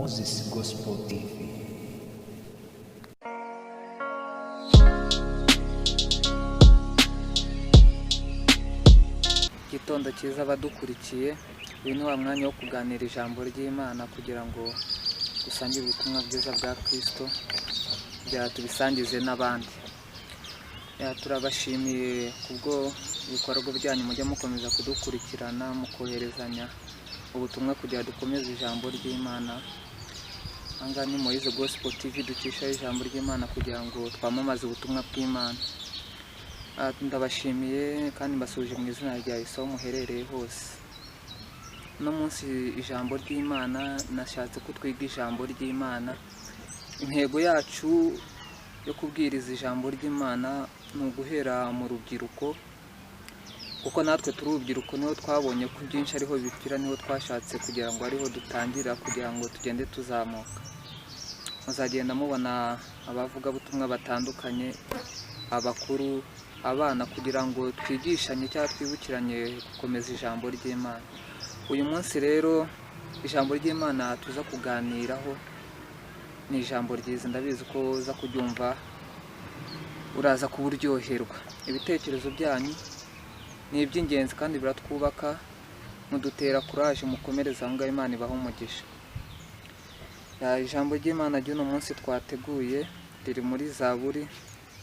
MOISE Gospel TV. Gitondo cyiza abadukurikiye, uyu ni wa mwanya wo kuganira ijambo ry'Imana kugira ngo dusangire ubutumwa bwiza bwa Kristo, kugira tubisangize n'abandi. Turabashimiye kubwo ibikorwa byanyu mujya mukomeza kudukurikirana mu koherezanya ubutumwa kugira dukomeze ijambo ry'Imana. Anga ni MOISE Gospel TV ducisha ijambo ry'Imana kugira ngo twamamaze ubutumwa bw'Imana. Ndabashimiye kandi mbasuje mu izina rya Yesu aho muherereye hose. No munsi ijambo ry'Imana nashatse ko twiga ijambo ry'Imana. Intego yacu yo kubwiriza ijambo ry'Imana ni uguhera mu rubyiruko, kuko natwe turi urubyiruko niho twabonye ko byinshi ariho bipfira, niho twashatse kugira ngo ariho dutangira kugira ngo tugende tuzamuka. Muzagenda mubona abavugabutumwa batandukanye, abakuru, abana, kugira ngo twigishanye cyangwa twibukiranye gukomeza ijambo ry'Imana. Uyu munsi rero ijambo ry'Imana tuza kuganiraho ni ijambo ryiza, ndabizi ko uza kuryumva uraza kuburyoherwa. Ibitekerezo byanyu ni iby'ingenzi kandi biratwubaka, mudutera kuraje, mukomereza aho ngaho, Imana ibaha umugisha. Ijambo ry'Imana ry'uno munsi twateguye riri muri Zaburi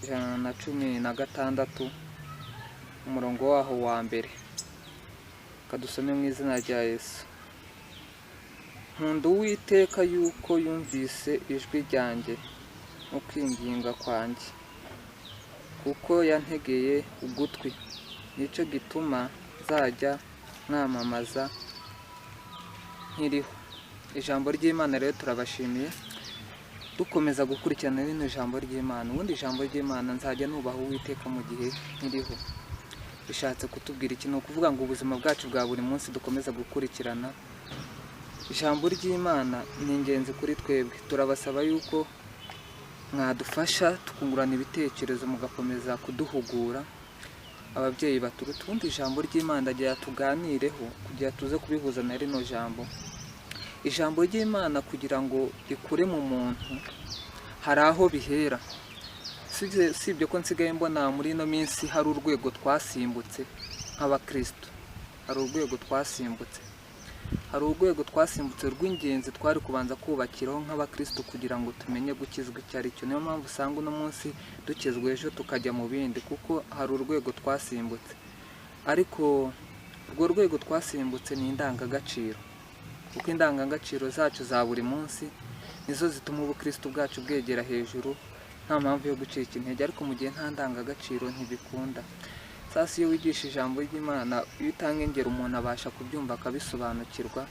116 umurongo waho wa mbere. Kadusome mu izina rya Yesu. Nkunda Uwiteka yuko yumvise ijwi ryanjye no kwinginga kwanjye, kuko yantegeye ugutwi, nicyo gituma nzajya mwamamaza nkiriho. Ijambo ry'Imana rero turabashimiye, dukomeza gukurikirana rino jambo ry'Imana. Ubundi ijambo ry'Imana nzajya nubaha Uwiteka mu gihe nkiriho. Bishatse kutubwira iki? Ni ukuvuga ngo ubuzima bwacu bwa buri munsi dukomeza gukurikirana ijambo ry'Imana ni ingenzi kuri twebwe. Turabasaba yuko mwadufasha tukungurana ibitekerezo, mugakomeza kuduhugura. Ababyeyi baturuta, ubundi ijambo ry'Imana rya tuganireho kugira tuze kubihuza na rino jambo. Ijambo ry'Imana kugira ngo rikure mu muntu hari aho bihera. Sibyo ko nsigaye mbona muri ino minsi hari urwego twasimbutse nk'abakristo. Hari urwego twasimbutse rw'ingenzi twari kubanza kubakiraho nk'abakristo kugira ngo tumenye gukizwa icyo ari cyo. Niyo mpamvu usanga uno munsi dukizwa ejo tukajya mu bindi, kuko hari urwego twasimbutse. Ariko urwo rwego twasimbutse ni indangagaciro, kuko indangagaciro zacu za buri munsi nizo zituma ubukristo bwacu bwegera hejuru, nta mpamvu yo gucika intege. Ariko mu gihe nta ndangagaciro ntibikunda. Sasa iyo wigisha ijambo ry'Imana, iyo utanga ingero umuntu abasha kubyumva akabisobanukirwa.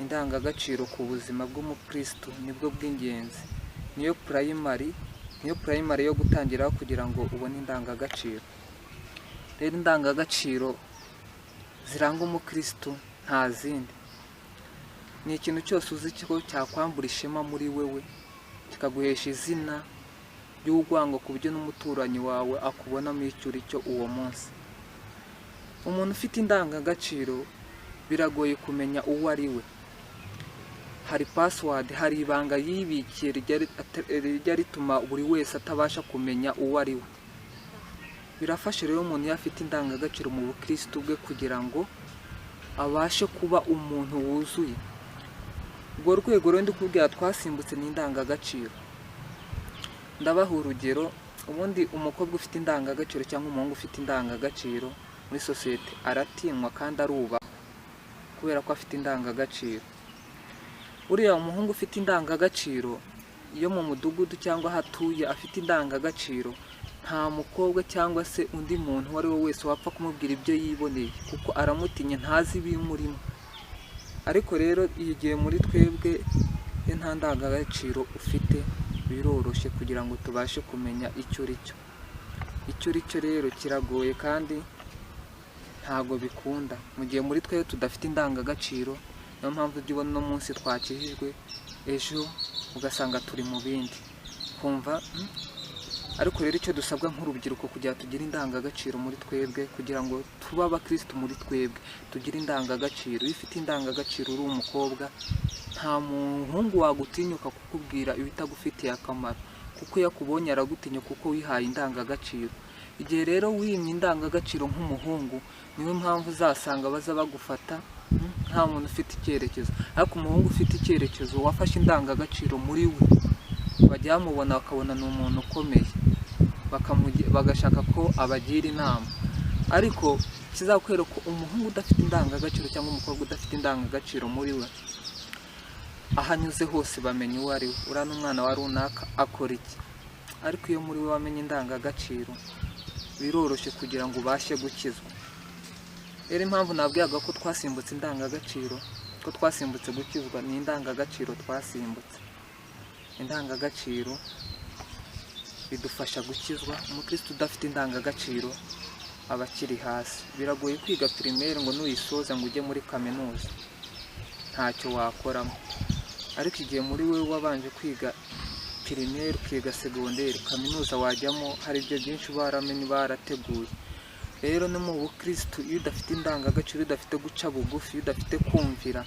Indangagaciro ku buzima bw'umukristo nibwo bw'ingenzi, niyo primary yo gutangiraho kugira ngo ubone indangagaciro. Rero indangagaciro ziranga umukristo nta zindi. Ni ikintu cyose uzi ko cyakwambura ishema muri wewe, kikaguhesha izina ry'urwango ku buryo n'umuturanyi wawe akubonamo icyo uri cyo uwo munsi. Umuntu ufite indangagaciro biragoye kumenya uwo ari we. Hari password, hari ibanga yibikiye rijya rituma buri wese atabasha kumenya uwo ari we. Birafasha rero umuntu yafite indangagaciro mu bukristo bwe kugira ngo abashe kuba umuntu wuzuye. Ubwo rwego rero ndikubwira twasimbutse ni indangagaciro. Ndabaha urugero. Ubundi umukobwa ufite indangagaciro cyangwa umuhungu ufite indangagaciro muri sosiyete aratinwa kandi arubahwa kubera ko afite indangagaciro. Uriya umuhungu ufite indangagaciro, iyo mu mudugudu cyangwa hatuye afite indangagaciro, nta mukobwa cyangwa se undi muntu uwo ari we wese wapfa kumubwira ibyo yiboneye, kuko aramutinya, ntazi ibimurimo. Ariko rero igihe muri twebwe nta ndangagaciro ufite, biroroshye kugira ngo tubashe kumenya icyo uri cyo. Icyo uri cyo rero kiragoye kandi ntago bikunda mu gihe muri twe tudafite indangagaciro. Niyo mpamvu ujya ubona uno munsi twakijijwe, ejo ugasanga turi mu bindi kumva. Ariko rero icyo dusabwa nk'urubyiruko kugira tugire indangagaciro muri twebwe, kugira ngo tube abakristo muri twebwe tugire indangagaciro. Iyo ufite indangagaciro uri umukobwa, nta muhungu wagutinyuka kukubwira ibitagufitiye akamaro, kuko yakubonye aragutinya kuko wihaye indangagaciro. Igihe rero wimye indangagaciro nk'umuhungu, niyo mpamvu uzasanga baza bagufata nta muntu ufite icyerekezo. Ariko umuhungu ufite icyerekezo wafashe indangagaciro muri we, bajya bamubona bakabona ni umuntu ukomeye, bagashaka ko abagira inama. Ariko kizakwereka umuhungu udafite indangagaciro cyangwa umukobwa udafite indangagaciro muri we, ahanyuze hose bamenya uwo ari we. Uriya n'umwana wa runaka akora iki. Ariko iyo muri we wamenye indangagaciro, biroroshye kugira ngo ubashe gukizwa. Rero impamvu nabwiraga ko twasimbutse indangagaciro, ko twasimbutse gukizwa, ni indangagaciro twasimbutse. Indangagaciro bidufasha gukizwa. Umukristo udafite indangagaciro aba akiri hasi. Biragoye kwiga primaire ngo nuyisoza ngo ujye muri kaminuza, ntacyo wakoramo. Ariko igihe muri we wabanje kwiga primaire, ukiga secondaire, kaminuza wajyamo hari ibyo byinshi baramenye barateguye. Rero no mu bukristo, iyo udafite indangagaciro, udafite guca bugufi, udafite kumvira,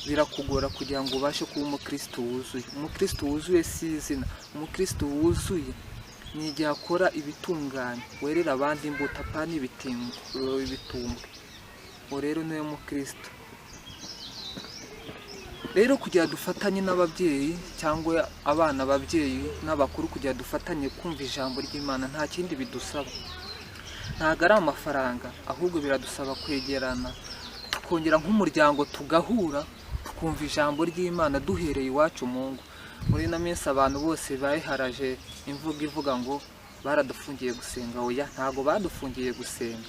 birakugora kugira ngo ubashe kuba umukristo wuzuye. Umukristo wuzuye si izina. Umukristo wuzuye ni igihe akora ibitunganye, werera abandi imbuto, apana ibitumbwe. Uwo rero niwe mukristo. Rero kugira dufatanye n'ababyeyi cyangwa abana ababyeyi n'abakuru, kugira dufatanye kumva ijambo ry'Imana, nta kindi bidusaba. Ntago ari amafaranga, ahubwo biradusaba kwegerana, tukongera nk'umuryango tugahura, tukumva ijambo ry'Imana duhereye iwacu mu ngo. Muri ino minsi abantu bose bayiharaje imvugo ivuga ngo baradufungiye gusenga. Oya, ntago badufungiye gusenga,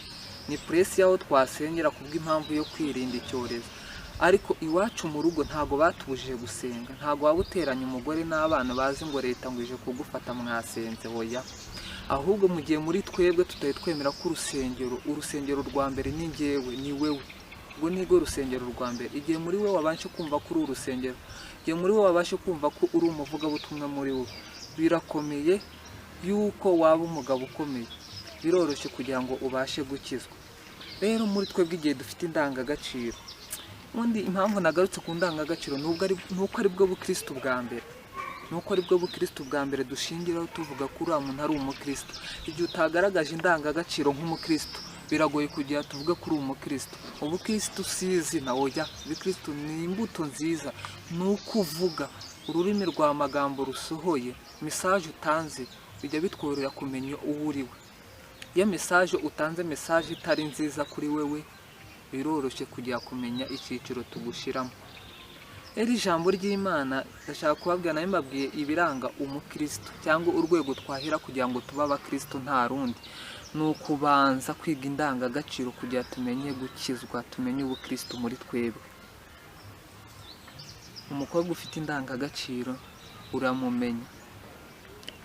ni presi yaho twasengera kubw'impamvu yo kwirinda icyorezo. Ariko iwacu mu rugo ntago batubujije gusenga. Ntago waba uteranya umugore n'abana bazi ngo leta ngo ije kugufata mwasenze. Oya, ahubwo mu gihe muri twebwe tutari twemera ko urusengero rwa mbere ni njyewe, ni wewe. Ubwo nirwo rusengero rwa mbere. Igihe muri we wabashe kumva ko uri urusengero, igihe muri we wabashe kumva ko uri umuvugabutumwa muri we, birakomeye yuko waba umugabo ukomeye. Biroroshye kugira ngo ubashe gukizwa. Rero muri twebwe igihe dufite indangagaciro, undi impamvu nagarutse ku ndangagaciro nuko ari bwo bukristo bwa mbere. Nuko ari bwo bukristo bwa mbere dushingiraho tuvuga ko uriya muntu ari umukristo. Igihe utagaragaje indangagaciro nk'umukristo, biragoye kugira tuvuge ko uri umukristo. Ubukristo si izina. Oya, ubukristo ni imbuto nziza. Ni uko uvuga, ururimi rwa magambo rusohoye, message utanze bijya bitworera kumenya uwo uri we. Iyo message utanze message itari nziza kuri wewe, biroroshye kujya kumenya icyiciro tugushiramo. Eri jambo ry'Imana ndashaka kubabwira, nayo mbabwiye ibiranga umukristo cyangwa urwego twahera kugira ngo tuba abakristo nta rundi. Ni ukubanza kwiga indangagaciro kugira tumenye gukizwa, tumenye ubukristo muri twebwe. Umukobwa ufite indangagaciro uramumenya,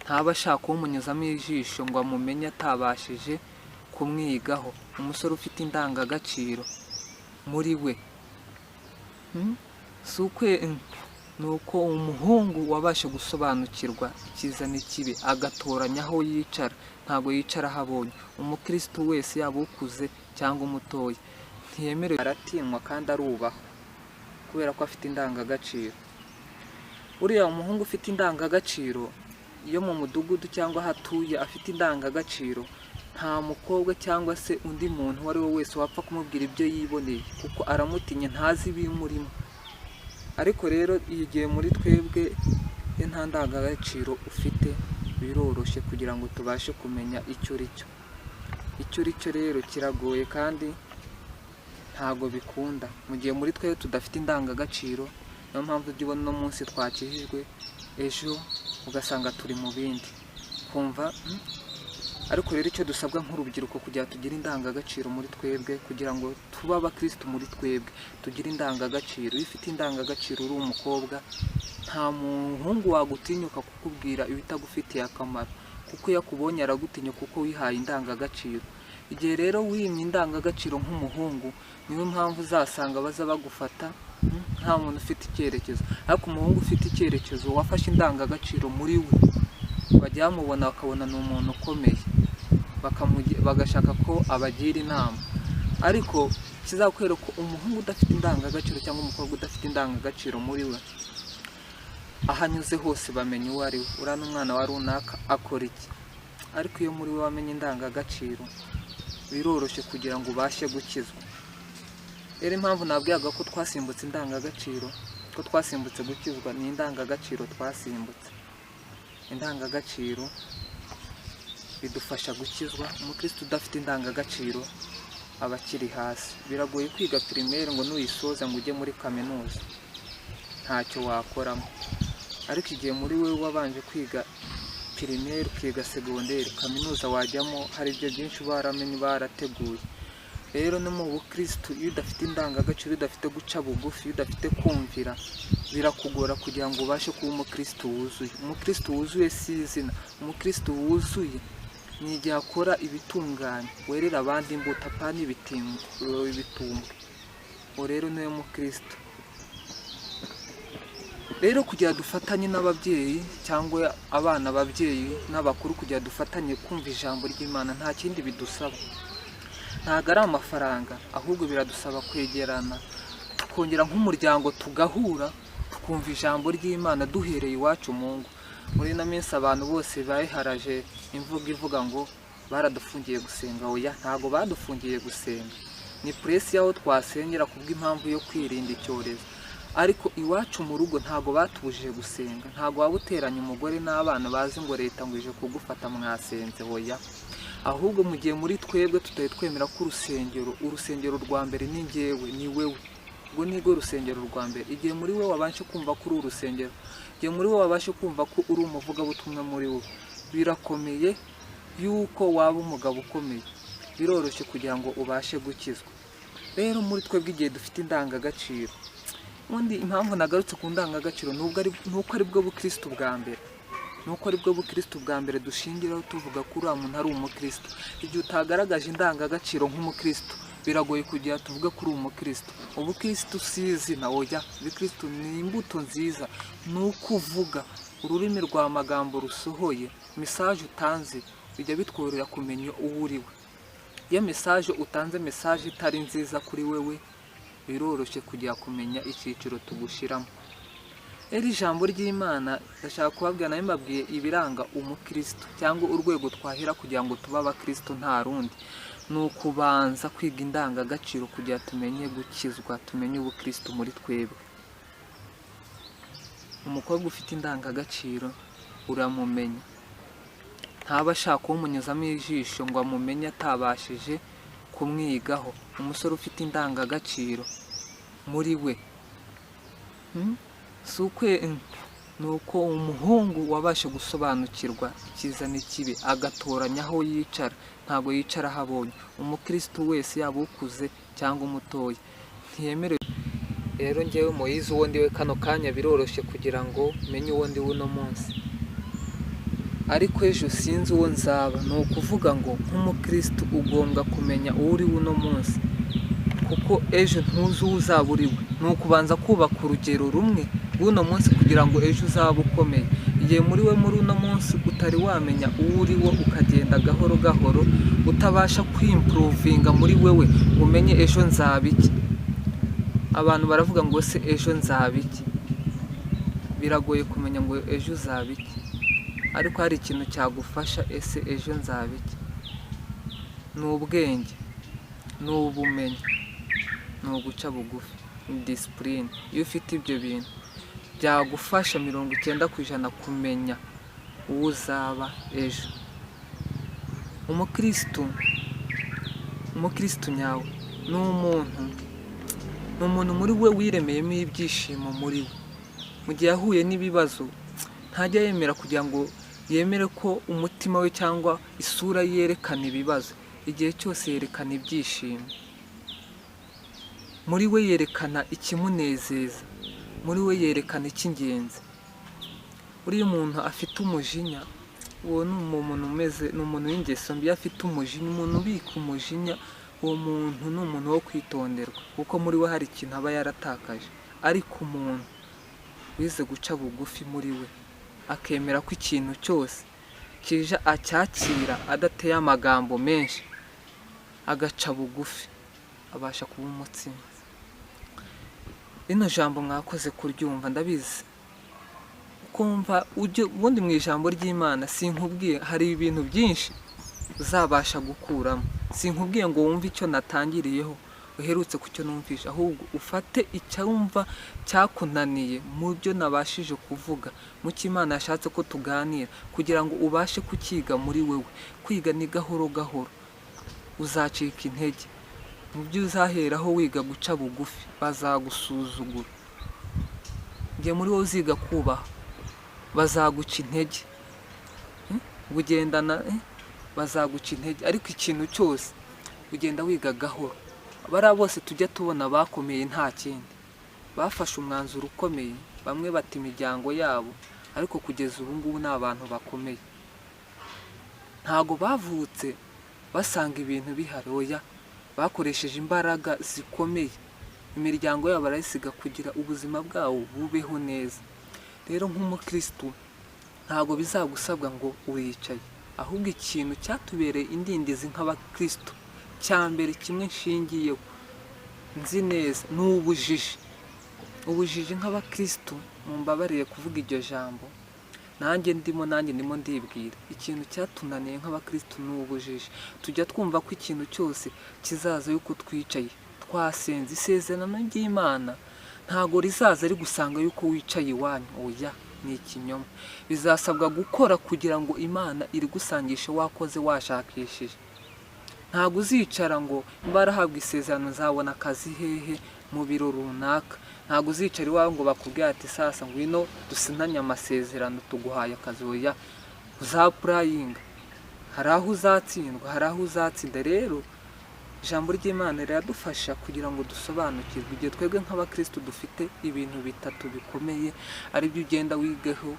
ntaba ashaka umunyuzamo ijisho ngo amumenye atabashije kumwigaho. Umusore ufite indangagaciro muri we, nuko umuhungu wabashe gusobanukirwa icyiza n'ikibi, agatoranya aho yicara, ntago yicara ahabonye. Umukristo wese yaba ukuze cyangwa umutoya ntiyemerewe, aratinywa kandi arubahwa kubera ko afite indangagaciro. Uriya umuhungu ufite indangagaciro, iyo mu mudugudu cyangwa hatuye afite indangagaciro, nta mukobwa cyangwa se undi muntu uwo ari we wese wapfa kumubwira ibyo yiboneye, kuko aramutinya, ntazi ibimurimo. Ariko rero igihe muri twebwe nta ndangagaciro ufite, biroroshye kugira ngo tubashe kumenya icyo uri cyo. Icyo uri cyo rero kiragoye kandi ntago bikunda mu gihe muri twebwe tudafite indangagaciro. Niyo mpamvu ujya ubona uno munsi twakijijwe, ejo ugasanga turi mu bindi kumva. Ariko rero icyo dusabwa nk'urubyiruko kugira tugire indangagaciro muri twebwe, kugira ngo tube abakristo muri twebwe, tugire indangagaciro. Iyo ufite indangagaciro uri umukobwa, nta muhungu wagutinyuka kukubwira ibitagufitiye akamaro, kuko yakubonye aragutinya kuko wihaye indangagaciro. Igihe rero wimye indangagaciro nk'umuhungu, niyo mpamvu uzasanga baza bagufata nta muntu ufite icyerekezo. Ariko umuhungu ufite icyerekezo wafashe indangagaciro muri we, bajya bamubona bakabona ni umuntu ukomeye, bagashaka ko abagira inama. ariko kizakwereka umuhungu udafite indangagaciro cyangwa umukobwa udafite indangagaciro muri we, ahanyuze hose bamenya uwo ari we, uriya n'umwana wa runaka akora iki. Ariko iyo muri we wamenye indangagaciro biroroshye kugira ngo ubashe gukizwa. Rero impamvu nabwiraga ko twasimbutse indangagaciro, ko twasimbutse gukizwa, ni indangagaciro twasimbutse. Indangagaciro bidufasha gukizwa. Umukristo udafite indangagaciro aba akiri hasi. Biragoye kwiga primaire ngo nuyisoza ngo ujye muri kaminuza, ntacyo wakoramo. Ariko igihe muri we wabanje kwiga primaire ukiga secondaire, kaminuza wajyamo hari ibyo byinshi baramenye barateguye. Rero no mu bukristo iyo udafite indangagaciro, udafite guca bugufi, udafite kumvira, birakugora kugira ngo ubashe kuba umukristo wuzuye. Umukristo wuzuye si izina, umukristo wuzuye ni igihe akora ibitunganye, werera abandi imbuto apana ibitumbwe. Uwo rero niwe mukristo. Rero kugira dufatanye n'ababyeyi cyangwa abana ababyeyi n'abakuru, kugira dufatanye kumva ijambo ry'Imana, nta kindi bidusaba. Ntago ari amafaranga, ahubwo biradusaba kwegerana, tukongera nk'umuryango tugahura, tukumva ijambo ry'Imana duhereye iwacu mu ngo. Muri ino minsi abantu bose bayiharaje imvugo ivuga ngo baradufungiye gusenga. Oya, ntago badufungiye gusenga, ni presi yaho twasengera kubw'impamvu yo kwirinda icyorezo. Ariko iwacu mu rugo ntago batubujije gusenga. Ntago waba uteranya umugore n'abana bazi ngo leta ngo ije kugufata mwasenze. Oya, ahubwo mu gihe muri twebwe tutari twemera ko urusengero rwa mbere ni njyewe, ni wewe, ubwo nirwo rusengero rwa mbere. Igihe muri we wabashe kumva ko uri urusengero, igihe muri we wabashe kumva ko uri umuvugabutumwa muri we, birakomeye yuko waba umugabo ukomeye, biroroshye kugira ngo ubashe gukizwa. Rero muri twebwe igihe dufite indangagaciro, ubundi impamvu nagarutse ku ndangagaciro nuko ari bwo bukristo bwa mbere, nuko ari bwo bukristo bwa mbere dushingiraho tuvuga ko uriya muntu ari umukristo. Igihe utagaragaje indangagaciro nk'umukristo, biragoye kugira tuvuge ko uri umukristo. Ubukristo si izina, oya, ubukristo ni imbuto nziza, ni uko uvuga, ururimi rwa magambo rusohoye, message utanze bijya bitworera kumenya uwo uri we. Iyo message utanze message itari nziza kuri wewe, biroroshye kujya kumenya icyiciro tugushiramo. Eri ijambo ry'Imana ndashaka kubabwira, nayo mbabwiye ibiranga umukristo cyangwa urwego twahera kugira ngo tuba abakristo nta rundi, ni ukubanza kwiga indangagaciro kugira tumenye gukizwa, tumenye ubukristo muri twebwe. Umukobwa ufite indangagaciro uramumenya, ntaba ashaka kumunyuzamo ijisho ngo amumenye atabashije kumwigaho. Umusore ufite indangagaciro muri we nuko umuhungu wabashe gusobanukirwa icyiza n'ikibi, agatoranya aho yicara, ntago yicara ahabonye. Umukristo wese yaba ukuze cyangwa umutoya ntiyemerewe. Rero njyewe MOISE uwo ndiwe kano kanya biroroshye kugira ngo menye uwo ndi uno munsi, ariko ejo sinzi uwo nzaba. Ni ukuvuga ngo nk'umukristo ugomba kumenya uwo uri uno munsi, kuko ejo ntuzi uwo uzaba uri we. Ni ukubanza kubaka urugero rumwe uno munsi kugira ngo ejo uzaba ukomeye. Igihe muri we muri uno munsi utari wamenya uwo uri wo, ukagenda gahoro gahoro, utabasha kwimprovinga muri wewe ngo umenye ejo nzaba iki. Abantu baravuga ngo se ejo nzaba iki, biragoye kumenya ngo ejo uzaba iki. Ariko hari ikintu cyagufasha, ese ejo nzaba iki? Ni ubwenge, ni ubumenyi, ni uguca bugufi, ni discipline. Iyo ufite ibyo bintu byagufasha 90% kumenya uwo uzaba ejo. Umukristo nyawe ni umuntu muri we wiremeyemo ibyishimo muri we. Mu gihe yahuye n'ibibazo ntajya yemera kugira ngo yemere ko umutima we cyangwa isura yerekana ibibazo. Igihe cyose yerekana ibyishimo muri we, yerekana ikimunezeza muri we, yerekana icy'ingenzi. Uriya umuntu afite umujinya, uwo ni umuntu w'ingeso mbi. Afite umujinya, umuntu ubika umujinya, uwo muntu ni umuntu wo kwitonderwa, kuko muri we hari ikintu aba yaratakaje. Ariko umuntu wize guca bugufi muri we, akemera ko ikintu cyose kije acyakira adateye amagambo menshi, agaca bugufi, habasha kuba umutsima. Rino jambo mwakoze kuryumva ndabizi kumva ubundi mu ijambo ry'Imana sinkubwiye hari ibintu byinshi uzabasha gukuramo. Sinkubwiye ngo wumve icyo natangiriyeho uherutse ku cyo numvisha, ahubwo ufate icyumva cyakunaniye mu byo nabashije kuvuga, mu cyo Imana yashatse ko tuganira, kugira ngo ubashe kukiga muri wewe. Kwiga ni gahoro gahoro, uzacika intege. Mu byo uzaheraho wiga guca bugufi bazagusuzugura, ngiye muri wowe uziga kubaha bazaguca intege, ugendana bazaguca intege. Ariko ikintu cyose ugenda wiga gahoro. Abari bose tujya tubona bakomeye nta kindi, bafashe umwanzuro ukomeye, bamwe bata imiryango yabo, ariko kugeza ubu ngubu ni abantu bakomeye. Ntago bavutse basanga ibintu bihari, oya, bakoresheje imbaraga zikomeye, imiryango yabo barayisiga kugira ubuzima bwabo bubeho neza. Rero nk'umukristo ntago bizagusabwa ngo uricaye, ahubwo ikintu cyatubereye indindizi nk'abakristo cya mbere kimwe nshingiyeho nzi neza ni ubujiji. Ubujiji nk'abakristo, mumbabarire kuvuga iryo jambo, nanjye ndimo ndibwira ikintu cyatunaniye nk'abakristo ni ubujiji. Tujya twumva ko ikintu cyose kizaza yuko twicaye twasenze. Isezerano ry'Imana ntago rizaza ari gusanga yuko wicaye iwanyu, oya, ni ikinyoma. Bizasabwa gukora kugira ngo Imana iri gusangisha wakoze washakishije. Ntago uzicara ngo mbarahabwa isezerano nzabona akazi hehe mu biro runaka. Ntago uzicara iwawe ngo bakubwire ati sasa ngwino dusinanye amasezerano tuguhaye akazi, oya, uzapurayinga. Hari aho uzatsindwa, hari aho uzatsinda. Rero ijambo ry'Imana riradufasha kugira ngo dusobanukirwe. Igihe twebwe nk'abakristo dufite ibintu bitatu bikomeye, ari byo ugenda wigeho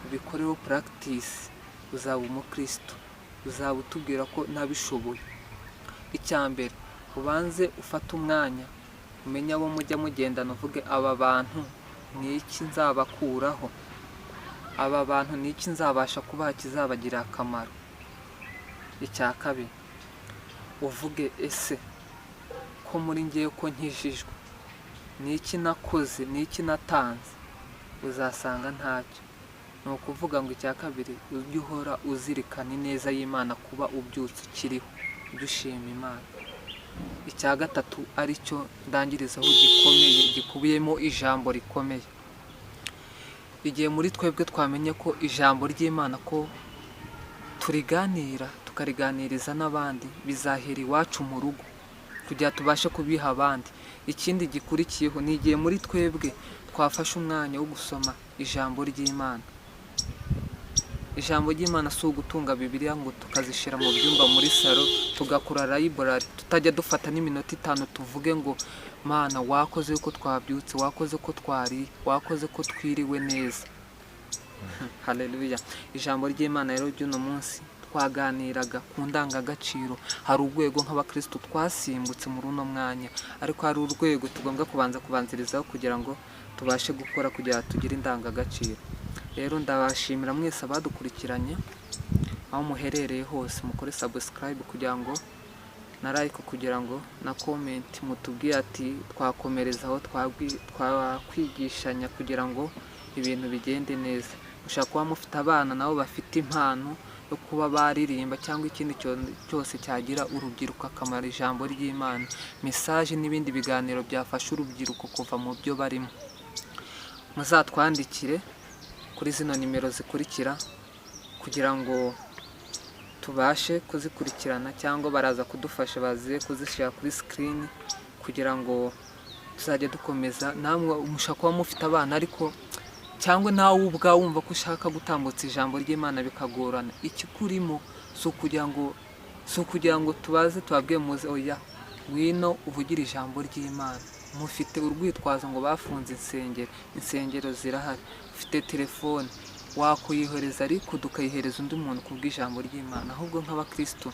ubikoreho practice, uzaba umukristo, uzaba utubwira ko nabishoboye. Icya mbere, ubanze ufate umwanya umenye abo mujya mugendana, uvuge aba bantu ni iki nzabakuraho, aba bantu ni iki nzabasha kubaha kizabagirira akamaro. Icya kabiri, uvuge ese ko muri ngiye ko nkijijwe, ni iki nakoze, ni iki natanze? Uzasanga ntacyo. Ni ukuvuga ngo icya kabiri, ujye uhora uzirikana ineza y'Imana kuba ubyutse ukiriho, ujye ushima Imana. Icya gatatu ari cyo ndangirizaho gikomeye, gikubiyemo ijambo rikomeye. Igihe muri twebwe twamenye ko ijambo ry'Imana ko turiganira tukariganiriza n'abandi, bizahera iwacu mu rugo kugira tubashe kubiha abandi. Ikindi gikurikiyeho ni igihe muri twebwe twafashe umwanya wo gusoma ijambo ry'Imana. Ijambo ry'Imana si ugutunga Bibiliya ngo tukazishyira mu byumba muri salo tugakora library, tutajya dufata n'iminota 5 tuvuge ngo Mana wakoze ko twabyutse, wakoze ko twari, wakoze ko twiriwe neza. Haleluya. Ijambo ry'Imana rero ry'uno munsi twaganiraga ku ndangagaciro. Hari urwego nk'abakristo twasimbutse muri uno mwanya, ariko hari urwego tugomba kubanzirizaho kugira ngo tubashe gukora, kugira tugire indangagaciro. Rero ndabashimira mwese abadukurikiranye aho muherereye hose, mukore subscribe kugira ngo na like, kugira ngo na comment mutubwiye ati twakomerezaho twakwigishanya kugira ngo ibintu bigende neza. Mushaka kuba mufite abana nabo bafite impano yo kuba baririmba cyangwa ikindi cyose cyagira urubyiruko akamaro, ijambo ry'Imana, message n'ibindi biganiro byafasha urubyiruko kuva mu byo barimo, muzatwandikire kuri zino nimero zikurikira kugira ngo tubashe kuzikurikirana, cyangwa baraza kudufasha baziye kuzishyira kuri screen kugira ngo tuzajye dukomeza. Namwe mushaka kuba mufite abana ariko cyangwa nawe ubwawe wumva ko ushaka gutambutsa ijambo ry'Imana bikagorana, ikikurimo si ukugira ngo tubaze tubabwiye muze, oya, wino uvugira ijambo ry'Imana. Mufite urwitwazo ngo bafunze insengero zirahari, ufite telefone wakuyihereza ariko dukayihereza undi muntu kubw'ijambo ry'Imana. Ahubwo nk'abakristo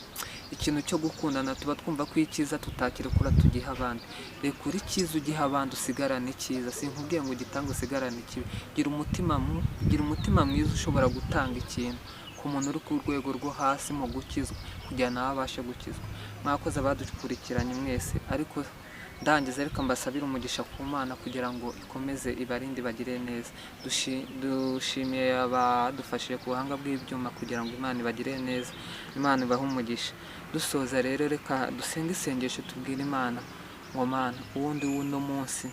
ikintu cyo gukundana tuba twumva ko icyiza tutakirekura tugiha abandi. Rekura icyiza ugiha abandi, usigarane icyiza. Sinkubwiye ngo gitange usigarane ikibi. Gira umutima mwiza ushobora gutanga ikintu. ku muntu uri ku rwego rwo hasi mu gukizwa kugira nawe abashe gukizwa. Mwakoze abadukurikiranye mwese, ariko ndangiza reka mbasabire umugisha ku Mana kugira ngo ikomeze ibarinde bagire neza. Dushimiye abadufashije ku buhanga bw'ibyuma kugira ngo Imana ibagire neza, Imana ibahe umugisha. Dusoza rero reka dusenge isengesho tubwire Imana ngo Mana, uwundi w'uno munsi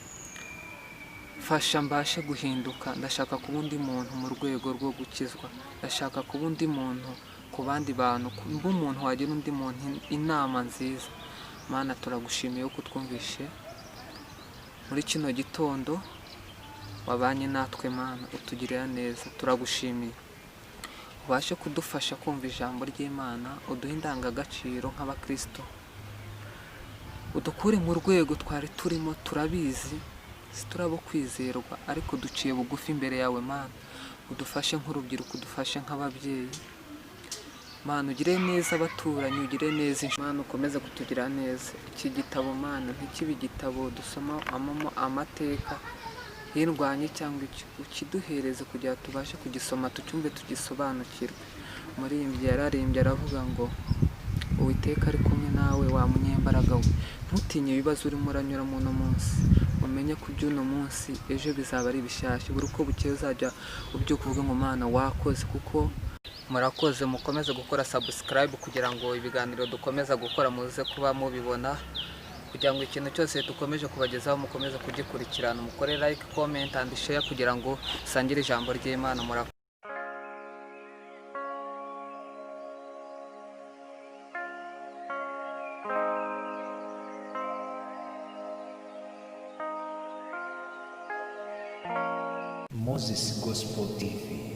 fasha mbashe guhinduka, ndashaka kuba undi muntu mu rwego rwo gukizwa, ndashaka kuba undi muntu ku bandi bantu, kuba umuntu wagira undi muntu inama nziza. Mana, turagushimiye ko twumvishe muri kino gitondo, wabanye natwe Mana, utugirira neza. Turagushimiye, ubashe kudufasha kumva ijambo ry'Imana, uduhe indangagaciro nk'abakristo, udukure mu rwego twari turimo. Turabizi siturabo kwizerwa, ariko duciye bugufi imbere yawe Mana, udufashe nk'urubyiruko, udufashe nk'ababyeyi Mana, ugire neza abaturanyi, ugire neza Mana, ukomeze kutugira neza. Iki gitabo Mana ntikibe igitabo dusoma amateka y'indwanyi cyangwa iki, ukiduhereze kugira tubashe kugisoma, tucyumve, tugisobanukirwe. Umuririmbyi yararimbye aravuga ngo Uwiteka ari kumwe nawe, wa munyembaraga we, ntutinye ibibazo urimo uranyuramo uno munsi, umenye ko iby'uno munsi ejo bizaba ari bishyashya. Buri uko bukeye uzajya ubyuka uvuga ngo Mana wakoze. Kuko murakoze, mukomeze gukora subscribe kugira ngo ibiganiro dukomeza gukora muze kuba mubibona, kugira ngo ikintu cyose dukomeje kubagezaho mukomeze kugikurikirana. Mukore like, comment and share kugira ngo sangire ijambo ry'Imana. Murakoze. MOISE Gospel TV.